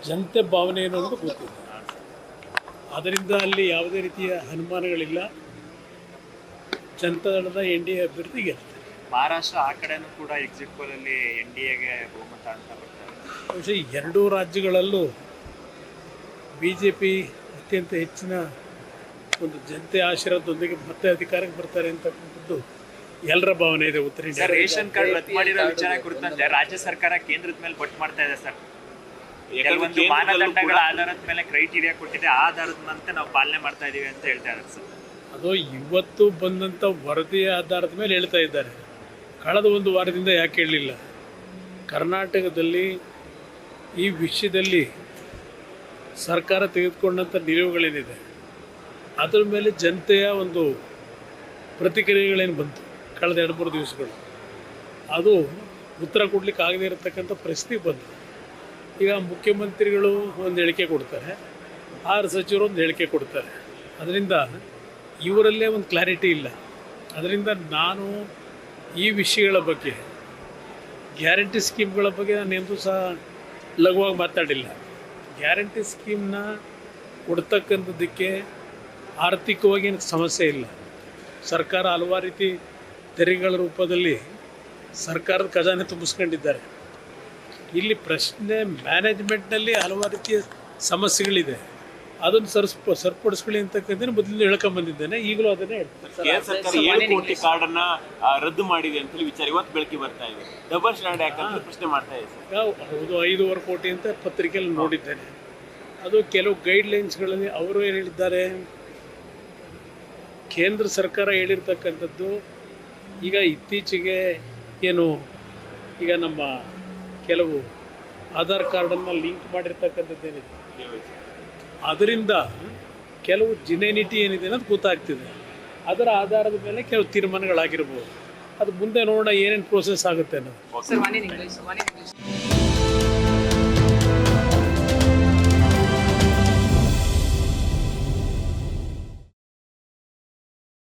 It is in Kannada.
ಜನತೆ ಭಾವನೆ ಏನು ಅನ್ನೋದು ಗೊತ್ತಿದೆ. ಅದರಿಂದ ಅಲ್ಲಿ ಯಾವುದೇ ರೀತಿಯ ಅನುಮಾನಗಳಿಲ್ಲ. ಜನತಾದಳದ NDA ಅಭ್ಯರ್ಥಿ ಗೆಲ್ತಾರೆ. ಮಹಾರಾಷ್ಟ್ರ ಆ ಕಡೆನೂ ಕೂಡ ಎಕ್ಸಿಟ್ ಪೋಲಲ್ಲಿ NDAಗೆ ಬಹುಮತ ಅಂತ ಬರ್ತಾರೆ. ಬಹುಶಃ ಎರಡೂ ರಾಜ್ಯಗಳಲ್ಲೂ BJP ಅತ್ಯಂತ ಹೆಚ್ಚಿನ ಒಂದು ಜನತೆ ಆಶೀರ್ವಾದದೊಂದಿಗೆ ಮತ್ತೆ ಅಧಿಕಾರಕ್ಕೆ ಬರ್ತಾರೆ ಅಂತಕ್ಕಂಥದ್ದು ಎಲ್ಲರ ಭಾವನೆ ಇದೆ. ಉತ್ತರ ಇಂಡಿಯಾ ರೇಷನ್ ಕಾರ್ಡ್ ರದ್ದು ಮಾಡಿರೋ ವಿಚಾರ ಕುರಿತಂತೆ ರಾಜ್ಯ ಸರ್ಕಾರ ಕೇಂದ್ರದ ಮೇಲೆ ಬಟ್ ಮಾಡ್ತಾ ಇದೆ ಸರ್. ಕೆಲವೊಂದು ಮಾನದಂಡಗಳ ಆಧಾರದ ಮೇಲೆ ಕ್ರೈಟೀರಿಯಾ ಕೊಟ್ಟಿದೆ, ಆ ಆಧಾರದಂತೆ ನಾವು ಪಾಲನೆ ಮಾಡ್ತಾ ಇದೀವಿ ಅಂತ ಹೇಳ್ತಾ ಇದ್ದಾರೆ ಸರ್. ಅದು ಇವತ್ತು ಬಂದಂಥ ವರದಿಯ ಆಧಾರದ ಮೇಲೆ ಹೇಳ್ತಾ ಇದ್ದಾರೆ. ಕಳೆದ ಒಂದು ವಾರದಿಂದ ಯಾಕೆ ಹೇಳಲಿಲ್ಲ? ಕರ್ನಾಟಕದಲ್ಲಿ ಈ ವಿಷಯದಲ್ಲಿ ಸರ್ಕಾರ ತೆಗೆದುಕೊಂಡಂಥ ನಿಲುವುಗಳೇನಿದೆ ಅದರ ಮೇಲೆ ಜನತೆಯ ಒಂದು ಪ್ರತಿಕ್ರಿಯೆಗಳೇನು ಬಂತು ಕಳೆದ 2-3 ದಿವಸಗಳು, ಅದು ಉತ್ತರ ಕೊಡಲಿಕ್ಕೆ ಆಗದೇ ಇರತಕ್ಕಂಥ ಪರಿಸ್ಥಿತಿ ಬಂತು. ಈಗ ಮುಖ್ಯಮಂತ್ರಿಗಳು ಒಂದು ಹೇಳಿಕೆ ಕೊಡ್ತಾರೆ, 6 ಸಚಿವರು ಒಂದು ಹೇಳಿಕೆ ಕೊಡ್ತಾರೆ. ಅದರಿಂದ ಇವರಲ್ಲೇ ಒಂದು ಕ್ಲಾರಿಟಿ ಇಲ್ಲ. ಅದರಿಂದ ನಾನು ಈ ವಿಷಯಗಳ ಬಗ್ಗೆ, ಗ್ಯಾರಂಟಿ ಸ್ಕೀಮ್ಗಳ ಬಗ್ಗೆ ನಾನು ಎಂದೂ ಸಹ ಲಘುವಾಗಿ ಮಾತಾಡಿಲ್ಲ. ಗ್ಯಾರಂಟಿ ಸ್ಕೀಮ್ನ ಕೊಡ್ತಕ್ಕಂಥದ್ದಕ್ಕೆ ಆರ್ಥಿಕವಾಗಿ ಏನು ಸಮಸ್ಯೆ ಇಲ್ಲ. ಸರ್ಕಾರ ಹಲವಾರು ರೀತಿ ತೆರಿಗೆಗಳ ರೂಪದಲ್ಲಿ ಸರ್ಕಾರದ ಖಜಾನೆ ತುಂಬಿಸ್ಕೊಂಡಿದ್ದಾರೆ. ಇಲ್ಲಿ ಪ್ರಶ್ನೆ ಮ್ಯಾನೇಜ್ಮೆಂಟ್ನಲ್ಲಿ ಹಲವಾರು ರೀತಿಯ ಸಮಸ್ಯೆಗಳಿದೆ. ಅದನ್ನು ಸರಿಪಡಿಸ್ಕೊಳ್ಳಿ ಅಂತಕ್ಕಂಥ ಮೊದಲಿಂದ ಹೇಳ್ಕೊಂಬಂದಿದ್ದೇನೆ, ಈಗಲೂ ಅದನ್ನೇ ಹೇಳ್ತಾರೆ. ಕೇಂದ್ರ ಸರ್ಕಾರ 7 ಕೋಟಿ ಕಾರ್ಡನ್ನ ರದ್ದು ಮಾಡಿದೆ ಅಂತ ಹೇಳಿ ವಿಚಾರ ಇವತ್ತು ಬೆಳಕಿಗೆ ಬರ್ತಾ ಇದೆ. ಡಬಲ್ ಸ್ಟ್ಯಾಂಡರ್ಡ್ ಯಾಕಂತ ಪ್ರಶ್ನೆ ಮಾಡ್ತಾ ಇದೆ ಸರ್. ಹೌದು, 5.5 ಕೋಟಿ ಅಂತ ಪತ್ರಿಕೆಯಲ್ಲಿ ನೋಡಿದ್ದೇನೆ. ಅದು ಕೆಲವು ಗೈಡ್ಲೈನ್ಸ್ಗಳಲ್ಲಿ ಅವರು ಏನು ಹೇಳಿದ್ದಾರೆ, ಕೇಂದ್ರ ಸರ್ಕಾರ ಹೇಳಿರ್ತಕ್ಕಂಥದ್ದು ಈಗ ಇತ್ತೀಚೆಗೆ ಏನು ಈಗ ನಮ್ಮ ಕೆಲವು ಆಧಾರ್ ಕಾರ್ಡನ್ನು ಲಿಂಕ್ ಮಾಡಿರ್ತಕ್ಕಂಥದ್ದೇನಿದೆ ಅದರಿಂದ ಕೆಲವು ಜಿನೇನಿಟಿ ಏನಿದೆ ಅನ್ನೋದು ಗೊತ್ತಾಗ್ತಿದೆ. ಅದರ ಆಧಾರದ ಮೇಲೆ ಕೆಲವು ತೀರ್ಮಾನಗಳಾಗಿರ್ಬೋದು. ಅದು ಮುಂದೆ ನೋಡೋಣ ಏನೇನು ಪ್ರೋಸೆಸ್ ಆಗುತ್ತೆ ಅನ್ನೋದು.